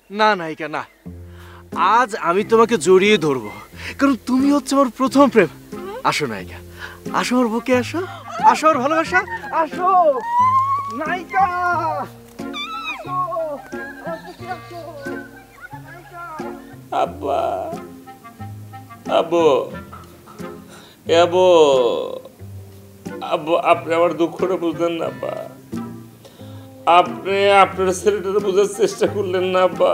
না নায়িকা না, আজ আমি তোমাকে জড়িয়ে ধরবো, কারণ তুমি হচ্ছে আমার প্রথম প্রেম। আসো নায়িকা, আসো আমার বুকে, আসো, আসো আমার ভালোবাসা, আসো নায়িকা, আসো আমার বুকে, আসো নায়িকা। আব্বা, আব্বু, আব্বু, আব্বু, আপনি আমার দুঃখটা বুঝলেন না আব্বা। আপনি আপনার ছেলেটাকে বোঝার চেষ্টা করলেন না আব্বা।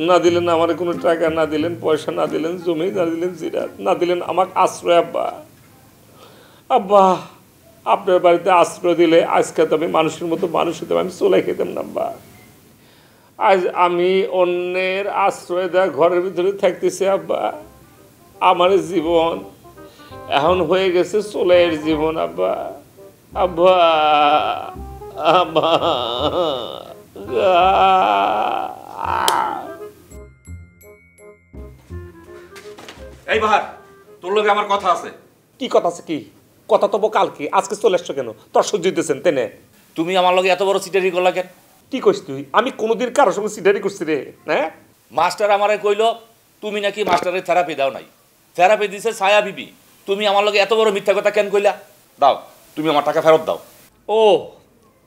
না দিলেন আমার কোনো টাকা, না দিলেন পয়সা, না দিলেন জমি, না দিলেন জিরাত, না দিলেন আমাকে আশ্রয় আব্বা। আব্বা, আপনার বাড়িতে আশ্রয় দিলে আজকে তো আমি মানুষের মতো মানুষ হতাম, আমি চলে খেতাম না আব্বা। আজ আমি অন্যের আশ্রয় দেওয়া ঘরের ভিতরে থাকতেছি আব্বা। আমার জীবন এখন হয়ে গেছে চলের জীবন আব্বা। আব্বা, আব্বা, এই বাহার, তোর লগে আমার কথা আছে। কি কথা আছে? কি কথা? তো কালকে, আজকে চলে আসছো কেন? তোর সহ্য হইতেছেন তেনে? তুমি আমার লগে এত বড় চিটারি করলা কেন? কি কইস তুই? আমি কোনোদিন কারোর সঙ্গে সিটারি করছি রে? হ্যাঁ, মাস্টার আমারে কইল তুমি নাকি মাস্টারের থেরাপি দাও নাই, থেরাপি দিছে ছায়া বিবি। তুমি আমার লগে এত বড় মিথ্যা কথা কেন কইলা? দাও, তুমি আমার টাকা ফেরত দাও। ও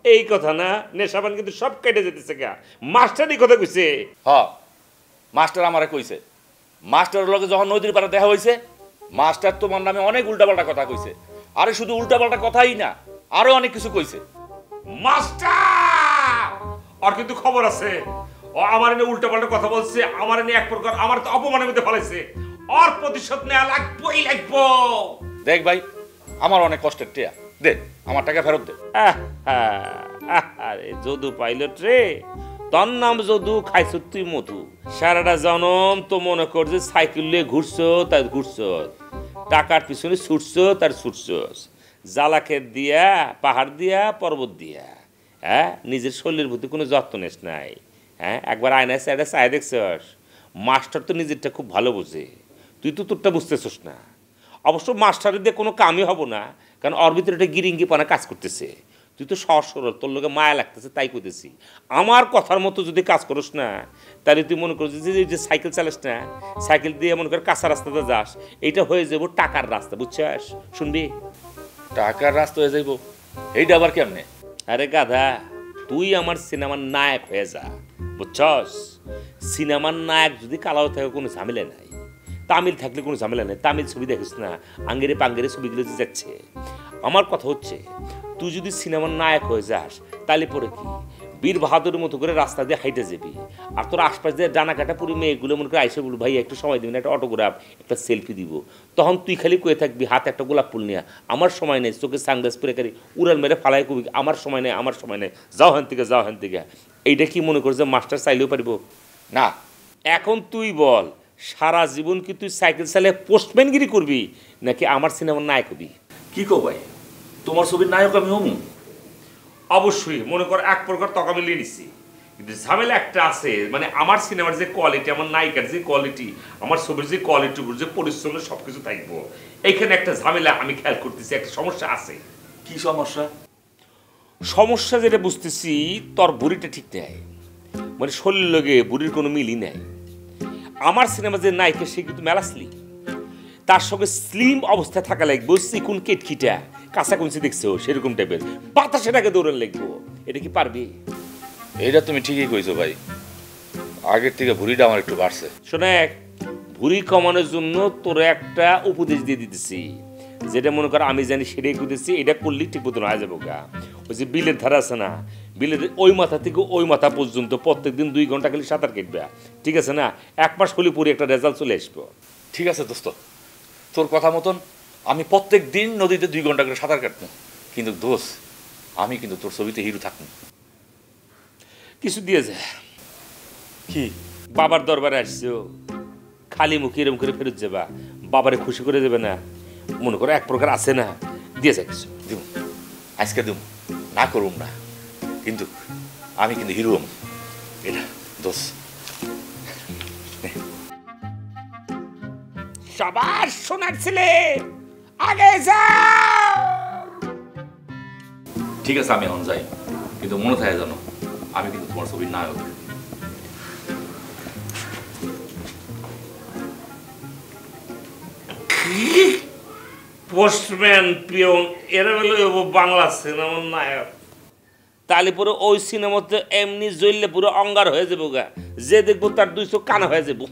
এই কথা না? নেশাবান কিন্তু সব কেটে যেতেছে গা। মাস্টারই কথা কইছে? হ, মাস্টার আমারে কইছে। মাস্টারের লগে যখন নদীর পাড়ে দেখা হয়েছে, মাস্টার তোমার নামে অনেক উল্টাপাল্টা কথা কইছে। আরে শুধু উল্টাপাল্টা কথাই না, আরো অনেক কিছু কইছে। মাস্টার আর কিন্তু খবর আছে, ও আমার এনে উল্টাপাল্টা কথা বলছে, আমার এনে এক প্রকার আমার তো অপমানের মধ্যে ফেলাইছে। আর প্রতিশোধ নেওয়া লাগবেই লাগবো। দেখ ভাই, আমার অনেক কষ্টের টিয়া, দে আমার টাকা ফেরত দে। আরে যদু পাইলট রে, তোর নাম যদু, খাইছ তুই মধু। সারাটা জনম তো মনে কর যে সাইকেল নিয়ে ঘুরছো, তাই ঘুরছো, টাকার পিছনে ছুটছো, তার ছুটছোস, জ্বালা ক্ষেত দিয়া, পাহাড় দিয়া, পর্বত দিয়া। হ্যাঁ, নিজের শরীরের প্রতি কোনো যত্ন নেস নাই। হ্যাঁ, একবার আয়নায় সাইডে চায় দেখছস? মাস্টার তো নিজেরটা খুব ভালো বোঝে, তুই তো তোরটা বুঝতেছস না। অবশ্য মাস্টারের দিয়ে কোনো কামই হবো না, কারণ ওর ভিতরে একটা গিরিঙ্গি পানা কাজ করতেছে। তুই তো সহজ সরল, তোর লোকে মায়া লাগতেছে তাই কইতেছি। আমার কথার মতো যদি কাজ করিস না, তাহলে তুই মনে করছিস যে সাইকেল চালাস না, সাইকেল দিয়ে মনে কর কাঁচা রাস্তাতে যাস, এইটা হয়ে যাবো টাকার রাস্তা, বুঝছস? শুনবি? টাকার রাস্তা হয়ে যাইব, এইটা আবার কেমনে? আরে গাধা, তুই আমার সিনেমার নায়ক হয়ে যা, বুঝছস? সিনেমার নায়ক যদি কালাও থাকে কোনো ঝামেলা নাই, তামিল থাকলে কোনো ঝামেলা নেই। তামিল ছবি দেখিস না, আঙ্গেরে পাঙ্গেরে ছবিগুলো যে যাচ্ছে। আমার কথা হচ্ছে, তুই যদি সিনেমার নায়ক হয়ে যাস, তাহলে পরে কি বীর বাহাদুরের মতো করে রাস্তা দিয়ে হাইটে যাবি, আর তোর আশপাশ দিয়ে ডানা কাটা পুরো মেয়েগুলো মনে করে আইসে বলবো ভাই একটু সময় দিবি না, একটা অটোগ্রাফ, একটা সেলফি দিব। তখন তুই খালি কয়ে থাকবি হাতে একটা গোলাপ ফুল নিয়ে, আমার সময় নেই, চোখে সানগ্লাস পরে কারি উড়াল মেরে ফালাই কবি আমার সময় নেই, আমার সময় নেই, যাও হেন থেকে, যাও হেন থেকে। এইটা কি মনে করছে মাস্টার চাইলেও পারিব না? এখন তুই বল, সারা জীবন কি তুই সাইকেল চালিয়ে পোস্টম্যানগিরি করবি, নাকি আমার সিনেমার নায়ক হবি? কি কো ভাই, তোমার ছবির নায়ক আমি হমু? অবশ্যই মনে কর এক প্রকার তক আমি লিয়ে নিচ্ছি, কিন্তু ঝামেলা একটা আছে, মানে আমার সিনেমার যে কোয়ালিটি, আমার নায়িকার যে কোয়ালিটি, আমার ছবির যে কোয়ালিটি, যে পরিশ্রম, সব কিছু থাকবো। এইখানে একটা ঝামেলা আমি খেয়াল করতেছি, একটা সমস্যা আছে। কি সমস্যা? সমস্যা যেটা বুঝতেছি, তোর বুড়িটা ঠিক নেই, মানে শরীর লগে বুড়ির কোনো মিলই নাই। আমার সিনেমা যে নায়িকা সে কিন্তু মেলা স্লিম, তার সঙ্গে স্লিম অবস্থায় থাকা লাগবে, চিকুন কেটখিটা, কাঁচা কুঞ্চি দেখছো সেরকম টাইপের, বাতাসেটাকে দৌড়ান লাগবো। এটা কি পারবি? এইটা তুমি ঠিকই কইছো ভাই, আগের থেকে ভুঁড়িটা আমার একটু বাড়ছে। শোনে, ভুঁড়ি কমানোর জন্য তোর একটা উপদেশ দিয়ে দিতেছি, যেটা মনে কর আমি জানি সেটাই করতেছি, এটা করলেই ঠিক মতন হয়ে যাবো গা। ওই যে বিলের ধারা আছে না, বিলের ওই মাথা থেকে ওই মাথা পর্যন্ত প্রত্যেকদিন 2 ঘন্টা খালি সাঁতার কাটবে, ঠিক আছে না? 1 মাস হলে পরে একটা রেজাল্ট চলে আসবো। ঠিক আছে দোস্ত, তোর কথা মতন আমি প্রত্যেক দিন নদীতে 2 ঘন্টা করে সাঁতার কাটবো, কিন্তু দোস্ত আমি কিন্তু তোর ছবিতে হিরো থাকবো। কিছু দিয়ে যায় কি? বাবার দরবারে আসছো, খালি মুখে এরম করে ফেরত যাবা, বাবারে খুশি করে দেবে না? মনে করো এক প্রকার আছে না, দিয়ে যায় কিছু। দিব, আজকে দিব, না করুম না, কিন্তু আমি কিন্তু হিরো হম, এটা দোষ। সবার সোনার ছেলে, আগে যাও। ঠিক আছে আমি এখন যাই, কিন্তু মনে থাকে জানো আমি কিন্তু তোমার ছবির নায়ক। পোস্টম্যান পিয়ন এরা হলো বাংলা সিনেমার নায়ক। তাহলে পুরো ওই সিনেমাতে এমনি জ্বললে পুরো অঙ্গার হয়ে যাবো গা, যে দেখবো তার 2 চোখ কানা হয়ে যাবো।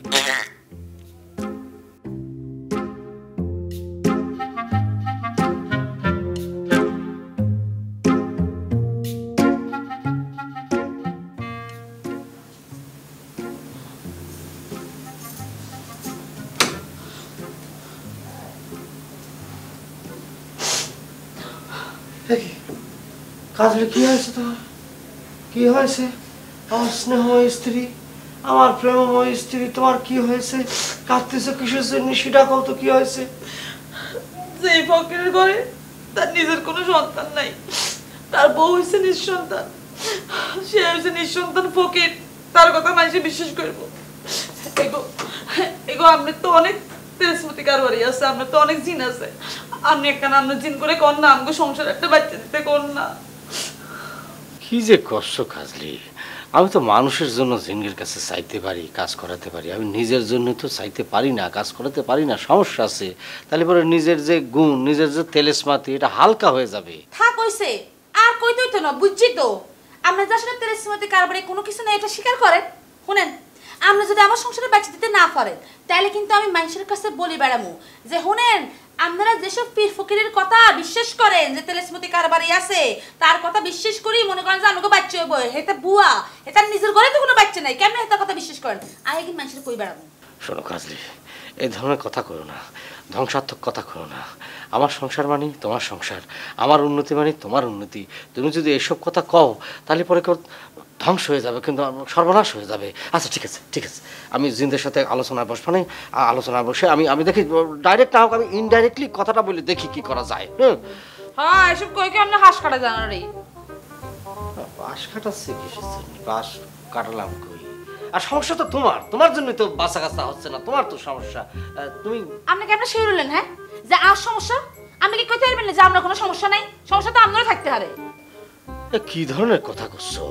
কাজলে কি হয়েছে তোমার? কি হয়েছে? আমার স্নেহময় স্ত্রী, আমার প্রেমময় স্ত্রী, তোমার কি হয়েছে? কাঁদতেছো কিসের জন্য সেটা কও তো, কি হয়েছে? যে ফকিরের ঘরে তার নিজের কোনো সন্তান নাই, তার বউ হয়েছে নিঃসন্তান, সে হয়েছে নিঃসন্তান ফকির, তার কথা মানুষে বিশ্বাস করবো? এগো এগো আপনার তো অনেক তেজমতি কারবারি আছে, আপনার তো অনেক জিন আছে, আপনি একটা আপনার জিন করে কর না, আমাকে সংসার একটা বাচ্চা দিতে কর না। কি যে কষ্ট কাজলি, আমি তো মানুষের জন্য জিঙ্গের কাছে চাইতে পারি, কাজ করাতে পারি, আমি নিজের জন্য তো চাইতে পারি না, কাজ করাতে পারি না, সমস্যা আছে। তাহলে পরে নিজের যে গুণ, নিজের যে তেলেসমাতি, এটা হালকা হয়ে যাবে। থাক হইছে, আর কইতেই তো না, বুঝছি তো আপনি যার সাথে তেজমতি কারবারি কোনো কিছু না, এটা স্বীকার করেন। শুনেন, আপনি যদি আমার সংসারে বাচ্চা দিতে না পারেন, তাহলে কিন্তু আমি মানুষের কাছে বলি বেড়ামু যে শুনেন, আপনারা যেসব পীর ফকিরের কথা বিশ্বাস করেন যে তেলেসমতি কারবারি আছে, তার কথা বিশ্বাস করি মনে করেন যে আমাকে বাচ্চা হইব, হেতে বুয়া, এটা নিজের ঘরে তো কোনো বাচ্চা নাই, কেমন হেতার কথা বিশ্বাস করেন? আগে কি মানুষের কই বেড়াবো? শোনো কাজলি, এই ধরনের কথা করো না, ধ্বংসাত্মক কথা করো না। আমার সংসার মানে তোমার সংসার, আমার উন্নতি মানে তোমার উন্নতি। তুমি যদি এসব কথা কও তাহলে পরে কেউ ধ্বংস হয়ে যাবে, কিন্তু সর্বনাশ হয়ে যাবে। আচ্ছা ঠিক আছে, ঠিক আছে, আমি জিনদের সাথে আলোচনায় বসবো না, আলোচনায় বসে আমি দেখি, ডাইরেক্ট না হোক আমি ইনডাইরেক্টলি কথাটা বলে দেখি কি করা যায়। হ্যাঁ, এসব কই কি আপনি হাঁস কাটা জানার রে? বাঁশ কাটাচ্ছে কিসের জন্য? বাঁশ কাটালাম কই? আর সমস্যা তো তোমার, তোমার জন্যই তো বাঁচা কাছা হচ্ছে না, তোমার তো সমস্যা। তুমি আপনি কেমন শিউরলেন? হ্যাঁ, যে আর সমস্যা? আপনি কি কইতে পারবেন না যে আমরা কোনো সমস্যা নাই? সমস্যা তো আপনারও থাকতে পারে। কি ধরনের কথা করছো?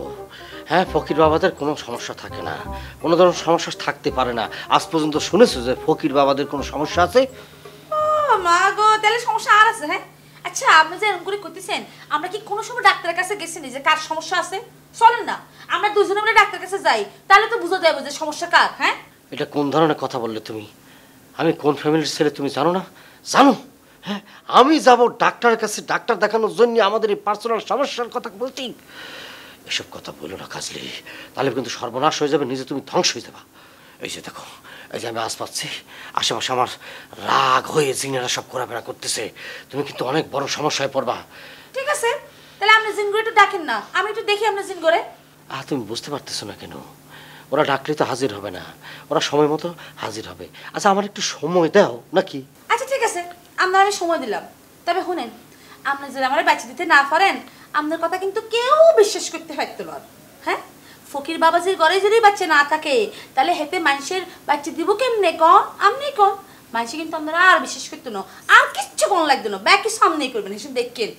হ্যাঁ, ফকির বাবাদের কোনো সমস্যা থাকে না, কোনো ধরনের সমস্যা থাকতে পারে না। আজ পর্যন্ত শুনেছো যে ফকির বাবাদের কোনো সমস্যা আছে? ও মা গো, তাহলে সমস্যা আর আছে? হ্যাঁ, আচ্ছা আপনি যে এরকম করে করতেছেন, আমরা কি কোনো সময় ডাক্তারের কাছে গেছেন যে কার সমস্যা আছে? চলেন না আমরা দুজনে মিলে ডাক্তারের কাছে যাই, তাহলে তো বুঝা যাবে যে সমস্যা কার। হ্যাঁ, এটা কোন ধরনের কথা বললে তুমি? আমি কোন ফ্যামিলির ছেলে তুমি জানো না? জানো? হ্যাঁ, আমি যাব ডাক্তারের কাছে ডাক্তার দেখানোর জন্য আমাদের এই পার্সোনাল সমস্যার কথা বলছি? এসব কথা বলো না কাজলি, তাহলে কিন্তু সর্বনাশ হয়ে যাবে, নিজে তুমি ধ্বংস হয়ে যাবা। এই যে দেখো, এই যে আমি আজ পাচ্ছি আশেপাশে আমার রাগ হয়ে জিনেরা সব ঘোরাফেরা করতেছে, তুমি কিন্তু অনেক বড় সমস্যায় পড়বা। ঠিক আছে, তাহলে আপনি জিন করে একটু ডাকেন না, আমি একটু দেখি আপনি জিন করে। তুমি বুঝতে পারতেছো না কেন? ওরা ডাকলে তো হাজির হবে না, ওরা সময় মতো হাজির হবে। আচ্ছা আমার একটু সময় দাও নাকি? আচ্ছা ঠিক আছে, আপনার আমি সময় দিলাম, তবে শুনেন, আপনি যদি আমার বাচ্চা দিতে না পারেন, আপনার কথা কিন্তু কেউ বিশ্বাস করতে পারতো না। হ্যাঁ, ফকির বাবাজির ঘরে যদি বাচ্চা না থাকে, তাহলে হেতে মানুষের বাচ্চা দিব কেমনে কন? আপনি কন, মানুষ কিন্তু আপনারা আর বিশ্বাস করতো না, আর কিচ্ছু কোন লাগতো না, ব্যাকি সামনেই করবেন, এসব দেখেন।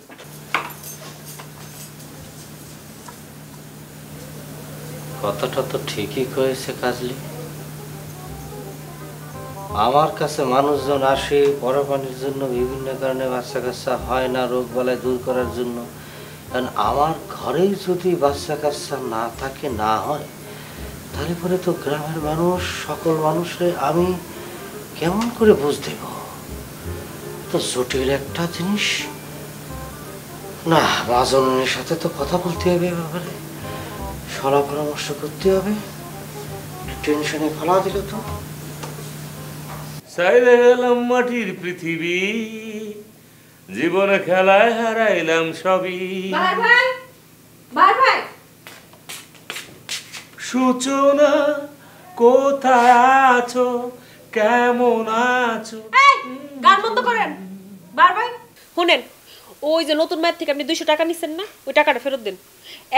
কথাটা তো ঠিকই কয়েছে কাজলি। আমার কাছে মানুষজন আসে পরপানির জন্য, বিভিন্ন কারণে বাচ্চা কাচ্চা হয় না, রোগ বালাই দূর করার জন্য। কারণ আমার ঘরেই যদি বাচ্চা কাচ্চা না থাকে, না হয়, তাহলে পরে তো গ্রামের মানুষ, সকল মানুষে আমি কেমন করে বুঝ দেব? তো জটিল একটা জিনিস না। মাজনের সাথে তো কথা বলতে হবে, ব্যাপারে সলা পরামর্শ করতে হবে। টেনশনে ফেলা দিল তো। চাইলে গেলাম মাটির পৃথিবী, জীবনে খেলায় হারাইলাম সবই। সূচনা কোথায় আছো, কেমন আছো? গান বন্ধ করেন। বারবার শুনেন, ওই যে নতুন ম্যাথ থেকে আপনি 200 টাকা নিচ্ছেন না, ওই টাকাটা ফেরত দেন।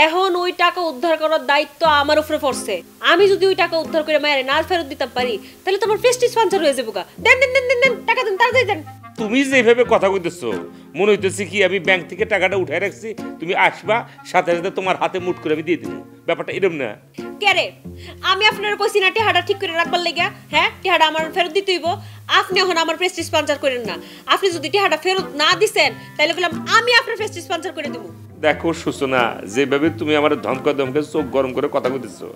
এখন ওই টাকা উদ্ধার করার দায়িত্ব আমার উপরে পড়ছে। আমি যদি ওই টাকা উদ্ধার করে মায়ের না ফেরত দিতে পারি, তাহলে তোমার প্রেস্টিজ পাঞ্চার হয়ে যাবো। দেন দেন দেন দেন, টাকা দেন, তাড়াতাড়ি দেন। তুমি যেভাবে কথা কইতেছো মনে হইতেছে কি আমি ব্যাংক থেকে টাকাটা উঠাই রাখছি, তুমি আসবা সাথে সাথে তোমার হাতে মুঠ করে আমি দিয়ে দিব। ব্যাপারটা এরকম না। কে রে, আমি আপনার কইছি না টিহাটা ঠিক করে রাখবার লাগা? হ্যাঁ, টিহাটা আমার ফেরত দিতে হইব। আপনি এখন আমার প্রেস্টিজ স্পন্সর করেন না। আপনি যদি টাকাটা ফেরত না দিছেন তাহলে বললাম আমি আপনার প্রেস্টিজ স্পন্সর করে দেব। দেখো সূচনা, যেভাবে তুমি আমার ধমকা ধমকে চোখ গরম করে কথা কইতেছো,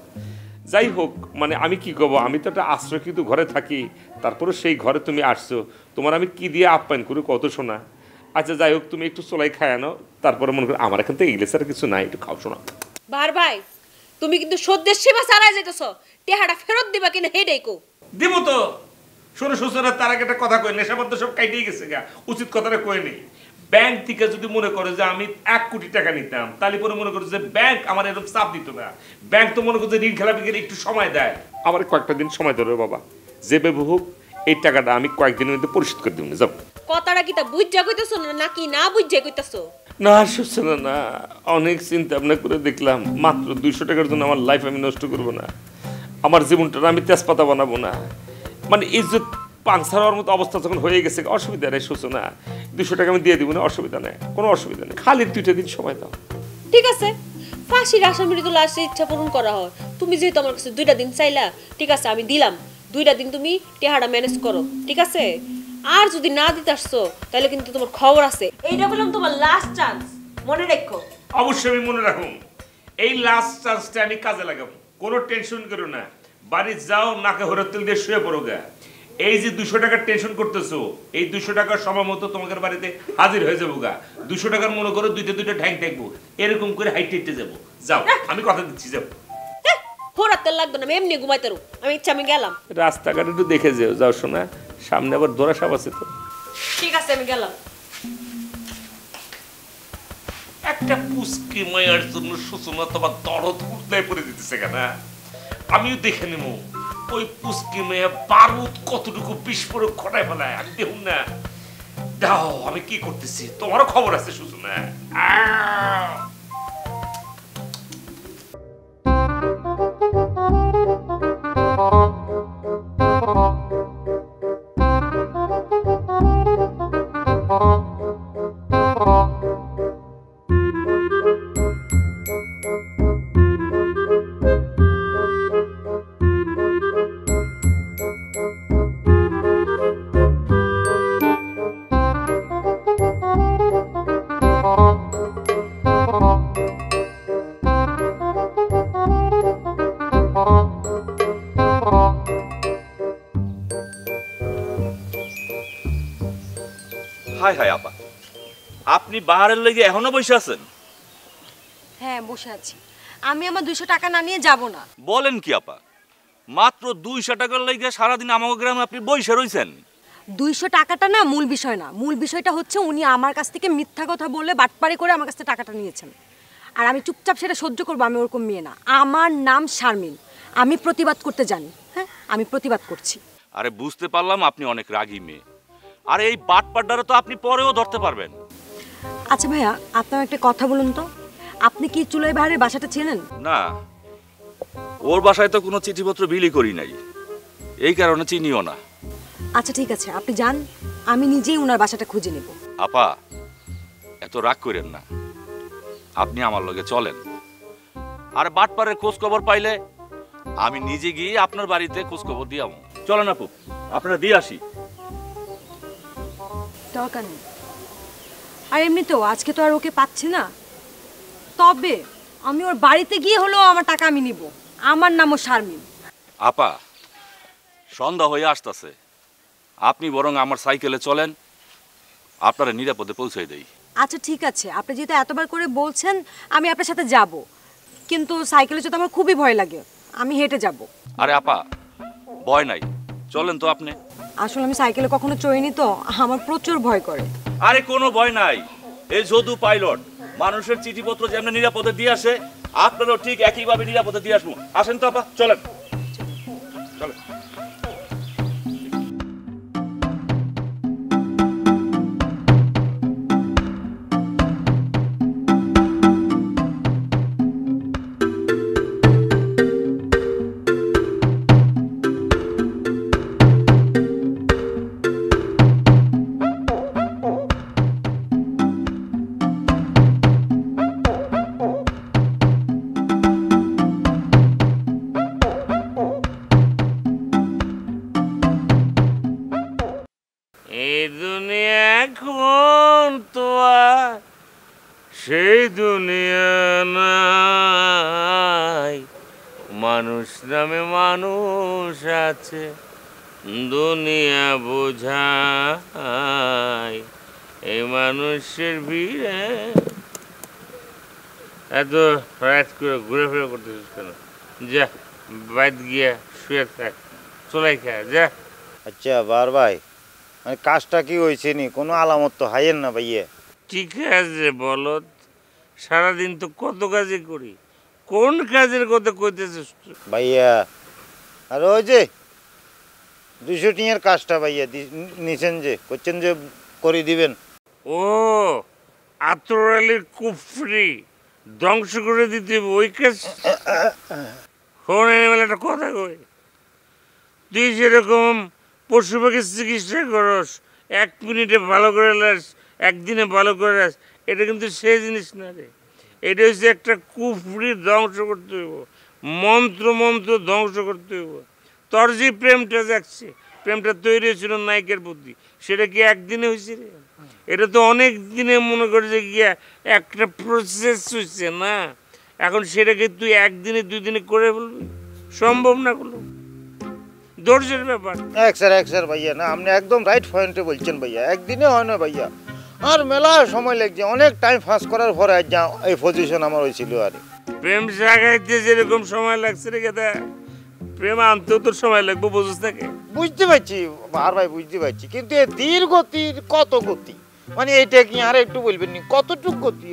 যাই হোক মানে আমি কি করবো, আমি তো একটা আশ্রয়কৃত ঘরে থাকি, তারপরে সেই ঘরে তুমি আসছো, তোমার আমি কি দিয়ে আপ্যায়ন করি কত শোনা। আচ্ছা যাই হোক, তুমি একটু চলাই খায় আনো, তারপরে মনে করো আমার এখান থেকে ইংলিশ আর কিছু নাই, একটু খাও শোনা। বার ভাই তুমি কিন্তু সদ্যের সীমা ছাড়াই যেতেছ, টাকাটা ফেরত দিবা কিনা হেডাই কো। দিব তো। শোনো সূচনা, তার আগে একটা কথা কই, নেশাবদ্ধ সব কাইটেই গেছে গা, উচিত কথাটা কই নেই। ব্যাংক থেকে যদি মনে করে যে আমি 1 কোটি টাকা নিতাম, তাহলে পরে মনে করে যে ব্যাংক আমার এরকম চাপ দিত না। ব্যাংক তো মনে করে যে ঋণ খেলাপি করে একটু সময় দেয়, আমার কয়েকটা দিন সময় ধরে বাবা, যেভাবে হোক এই টাকাটা আমি কয়েকদিনের মধ্যে পরিশোধ করে দিব। যাও। কথাটা কি তা বুঝা কইতেছ না নাকি না বুঝা কইতেছ? না সূচনা না, অনেক চিন্তা ভাবনা করে দেখলাম মাত্র 200 টাকার জন্য আমার লাইফ আমি নষ্ট করবো না, আমার জীবনটা আমি তেজপাতা বানাবো না। মানে ইজ্জত পাংসার হওয়ার মতো অবস্থা যখন হয়ে গেছে, অসুবিধা নেই সূচনা, 200 টাকা আমি দিয়ে দিব না, অসুবিধা নেই, কোনো অসুবিধা নেই, খালি 2টা দিন সময় দাও। ঠিক আছে, ফাঁসির আসামির তো লাস্টে ইচ্ছা পূরণ করা হয়। তুমি যেহেতু আমার কাছে 2টা দিন চাইলা, ঠিক আছে আমি দিলাম। 2টা দিন তুমি টেহাটা ম্যানেজ করো, ঠিক আছে? আর যদি না দিতে আসছো তাহলে কিন্তু তোমার খবর আছে। এইটা বললাম তোমার লাস্ট চান্স, মনে রাখো। অবশ্যই আমি মনে রাখুন, এই লাস্ট চান্সটা আমি কাজে লাগাবো, কোনো টেনশন করো না। বাড়ি যাও, নাকে হরের তেল দিয়ে শুয়ে পড়ো গা। এই যে 200 টাকার টেনশন করতেছো, এই 200 টাকার সময় মতো তোমাদের বাড়িতে হাজির হয়ে যাবো গা। 200 টাকার মনে করো দুইটা ঢ্যাং দেখবো, এরকম করে হাইটে হেঁটে যাবো। যাও, আমি কথা দিচ্ছি, যাবো। হরার তেল লাগবে না, আমি এমনি ঘুমাইতে পারো। আমি ইচ্ছা আমি গেলাম। রাস্তাঘাট একটু দেখে যাও, যাও শোনা, সামনে আবার দোরা সাপ আছে তো। ঠিক আছে আমি গেলাম। একটা পুস্কি মায়ের জন্য সূচনা তোমার দরদ উঠতে পড়ে দিতেছে কেন? আমিও দেখে নেব ওই পুস্কি মেয়ে বারুদ কতটুকু বিস্ফোরক ঘটায় ফেলায়, আমি দেখুন না। দাও আমি কি করতেছি, তোমারও খবর আছে সূচনা। হাই হাই আপা, আপনি বাহারের লেগে এখনো বসে আছেন? হ্যাঁ বসে আছি। আমি আমার 200 টাকা না নিয়ে যাব না। বলেন কি আপা, মাত্র 200 টাকার লেগে সারাদিন আমাকে গ্রামে আপনি বসে রইছেন? 200 টাকাটা না মূল বিষয় না, মূল বিষয়টা হচ্ছে উনি আমার কাছ থেকে মিথ্যা কথা বলে বাটপাড়ি করে আমার কাছ থেকে টাকাটা নিয়েছেন। আর আমি চুপচাপ সেটা সহ্য করবো, আমি ওরকম মেয়ে না। আমার নাম শারমিন, আমি প্রতিবাদ করতে জানি। হ্যাঁ আমি প্রতিবাদ করছি। আরে বুঝতে পারলাম আপনি অনেক রাগী মেয়ে, আর এই বাটপাড়াটা তো আপনি পরেও ধরতে পারবেন। আচ্ছা ভাইয়া, আপনার একটা কথা বলুন তো, আপনি কি চুলাই বাহারের বাসাটা চেনেন? না, ওর বাসায় তো কোনো চিঠিপত্র বিলি করি নাই, এই কারণে চিনিও না। আচ্ছা ঠিক আছে, আপনি যান, আমি নিজেই ওনার বাসাটা খুঁজে নেব। আপা এত রাগ করেন না, আপনি আমার লগে চলেন। আর বাটপাড়ের খোঁজ খবর পাইলে আমি নিজে গিয়ে আপনার বাড়িতে খোঁজ খবর দিয়ে আমু। চলেন আপু, আপনারা দিয়ে আসি। দরকার নেই। আর এমনিতেও আজকে তো আর ওকে পাচ্ছি না, তবে আমি ওর বাড়িতে গিয়ে হলেও আমার টাকা আমি নিব। আমার নামও শারমিন। আপা সন্ধ্যা হয়ে আসতেছে, আপনি বরং আমার সাইকেলে চলেন, আপনারা নিরাপদে পৌঁছে দেই। আচ্ছা ঠিক আছে, আপনি যেহেতু এতবার করে বলছেন আমি আপনার সাথে যাব, কিন্তু সাইকেলে যেতে আমার খুবই ভয় লাগে, আমি হেঁটে যাব। আরে আপা ভয় নাই, চলেন তো আপনি। আসলে আমি সাইকেলে কখনো চড়িনি তো, আমার প্রচুর ভয় করে। আরে কোনো ভয় নাই, এই যদু পাইলট মানুষের চিঠিপত্র যেমন নিরাপদে দিয়ে আসে, আপনারও ঠিক একইভাবে নিরাপদে দিয়ে আসবো। আসেন তো আপা, চলেন চলেন। দুনিয়া নাই, মানুষ নামে মানুষ আছে, দুনিয়া বোঝায় এই মানুষের ভিড়ে। এত রাত করে ঘুরে করতেছিস কেন? যা বাইর গিয়া শুয়ে থাক, চলাই খা যা। আচ্ছা বার ভাই, মানে কাজটা কি হয়েছে নি? কোনো আলামত তো হাইয়েন না ভাইয়া। ঠিক আছে বলত, সারাদিন তো কত কাজে করি, কোন কাজের কথা কইতেছিস তুই? ভাইয়া আর ওই যে 200 টিয়ার কাজটা ভাইয়া নিছেন যে, করছেন যে করে দিবেন। ও আতরালির কুফরি ধ্বংস করে দিতে হবে ওই কাজ। ফোন এনে একটা কথা কই, তুই যেরকম পশু পাখির চিকিৎসা করস, 1 মিনিটে ভালো করে লাস, একদিনে ভালো করে লাস, এটা কিন্তু সেই জিনিস না রে। এটা হচ্ছে একটা কুফরি ধ্বংস করতে হইব, মন্ত্র ধ্বংস করতে হইব। তোর যে প্রেমটা যাচ্ছে, প্রেমটা তৈরি হয়েছিল নায়িকার প্রতি, সেটা কি একদিনে হয়েছে রে? এটা তো অনেক দিনে মনে করে যে গিয়া একটা প্রসেস হচ্ছে না। এখন সেটাকে তুই একদিনে 2 দিনে করে বলবি, সম্ভব না। করলো ধৈর্যের ব্যাপার। এক স্যার ভাইয়া, না আপনি একদম রাইট পয়েন্টে বলছেন ভাইয়া। একদিনে হয় না ভাইয়া, আর মেলা সময় লাগছে, অনেক টাইম পাস করার পরে আজ যা এই পজিশন আমার হয়েছিল। আর প্রেম জাগাইতে যেরকম সময় লাগছে রে গেদা, প্রেম আনতেও তোর সময় লাগবে, বুঝিস থাকে? বুঝতে পারছি বার ভাই, বুঝতে পারছি, কিন্তু এই ধীর গতির কত গতি, মানে এইটা কি আর একটু বলবেন নি? কতটুক গতি,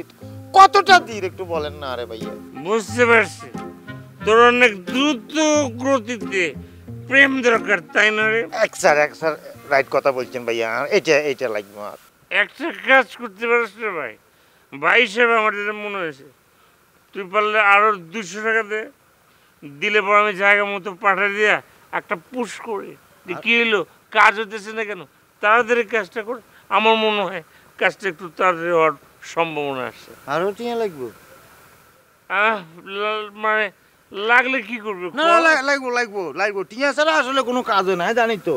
কতটা ধীর একটু বলেন না। আরে ভাইয়া বুঝতে পারছি তোর অনেক দ্রুত গতিতে প্রেম দরকার, তাই না রে? এক স্যার রাইট কথা বলছেন ভাইয়া। আর এইটা লাগবে। আর একটা কাজ করতে পারিস রে ভাই, ভাই হিসেবে আমার যেটা মনে হয়েছে, তুই পারলে আরো 200 টাকা দিলে পর আমি জায়গা মতো পাঠিয়ে দিয়া একটা পুশ করি যে কি হলো, কাজ হতেছে না কেন, তাড়াতাড়ি কাজটা কর। আমার মনে হয় কাজটা একটু তাড়াতাড়ি হওয়ার সম্ভাবনা আছে। আরো টিয়া লাগবে? মানে লাগলে কি করবে? না লাগবো টিয়া ছাড়া আসলে কোনো কাজ নাই, জানি তো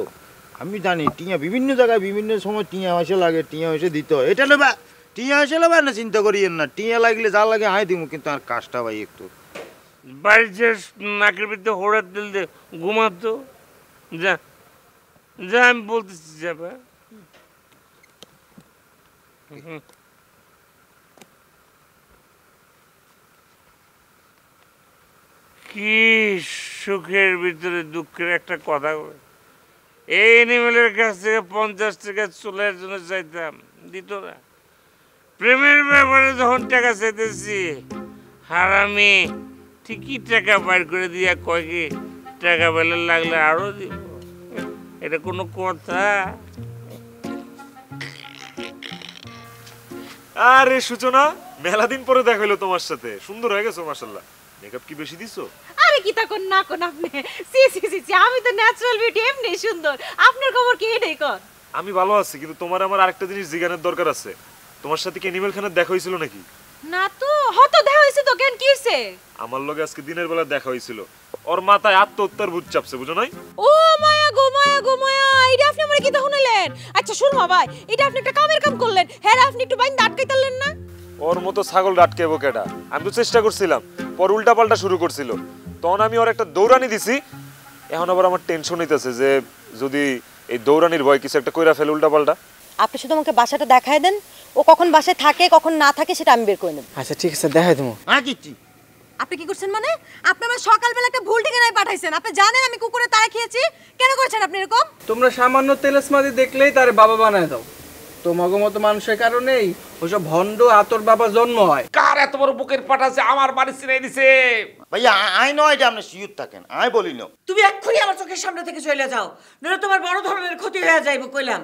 আমি, জানি টিয়া বিভিন্ন জায়গায় বিভিন্ন সময় টিয়া এসে লাগে, টিয়া এসে দিতে হয়। এটা নেবা টিয়া এসে নেবা না, চিন্তা করিয়েন না, টিয়া লাগলে যা লাগে আয় দিব, কিন্তু আর কাজটা ভাই একটু বাড়ির যে নাকের ভিতরে হোড়ার তেল দিয়ে ঘুমাতো, যা যা আমি বলতেছি যাবা। কি সুখের ভিতরে দুঃখের একটা কথা বলে, এই এনিমেলের কাছ থেকে 50 টাকা চুলের জন্য চাইতাম, দিত না। প্রেমের ব্যাপারে যখন টাকা চাইতেছি, হারামি ঠিকই টাকা বাইর করে দিয়া কয় কি টাকা পেলে লাগলে আরো দিব। এটা কোনো কথা? আরে সূচনা, মেলা দিন পরে দেখা হলো তোমার সাথে, সুন্দর হয়ে গেছো মাশাআল্লাহ। মেকআপ কি বেশি দিছো? আরে কি তা কোন না কোন আপনি, সি আমি তো ন্যাচারাল বিউটি, এমনি সুন্দর। আপনার খবর কি এটাই কর? আমি ভালো আছি, কিন্তু তোমার আমার আরেকটা জিনিস জিজ্ঞাসার দরকার আছে। তোমার সাথে কি এনিমেল খানার দেখা হয়েছিল নাকি? না তো, হয়তো দেখা হইছে তো, কেন কি হইছে? আমার লগে আজকে দিনের বেলা দেখা হয়েছিল, ওর মাথায় আত্মহত্যার ভূত চাপছে, বুঝো নাই? ও মায়া গো মায়া, এটা আপনি আমারে কি তা শুনাইলেন? আচ্ছা শুনবা ভাই, এটা আপনি একটা কামের কাম করলেন, হ্যাঁ আপনি একটু বাইন আটকাইতালেন না? ওর মতো ছাগল আটকাইবো কেডা? আমি তো চেষ্টা করছিলাম, পর উল্টা পাল্টা শুরু করছিল, তখন আমি ওর একটা দৌড়ানি দিছি। এখন আবার আমার টেনশন হইতেছে যে যদি এই দৌড়ানির ভয় কিছু একটা কইরা ফেলে উল্টা পাল্টা। আপনি শুধু আমাকে বাসাটা দেখায় দেন, ও কখন বাসায় থাকে কখন না থাকে সেটা আমি বের করে নেব। আচ্ছা ঠিক আছে, দেখাই দেবো। হ্যাঁ কিচ্ছি আপনি কি করছেন? মানে আপনি আমার সকালবেলা একটা ভুল ঠিকানায় পাঠাইছেন। আপনি জানেন আমি কুকুরে তারা খেয়েছি, কেন করেছেন আপনি এরকম? তোমরা সামান্য তেলেসমাদি দেখলেই তারে বাবা বানায় দাও। তোমাগো মতো মানুষের কারণেই ওইসব ভণ্ড আতর বাবা জন্ম হয়। কার এত বড় বুকের পাটা আছে আমার বাড়ি ছিনাই দিছে? ভাইয়া আয় নয় যে আপনি শিওর থাকেন, আয় বলি না। তুমি এক্ষুনি আমার চোখের সামনে থেকে চলে যাও, নইলে তোমার বড় ধরনের ক্ষতি হয়ে যাইব কইলাম।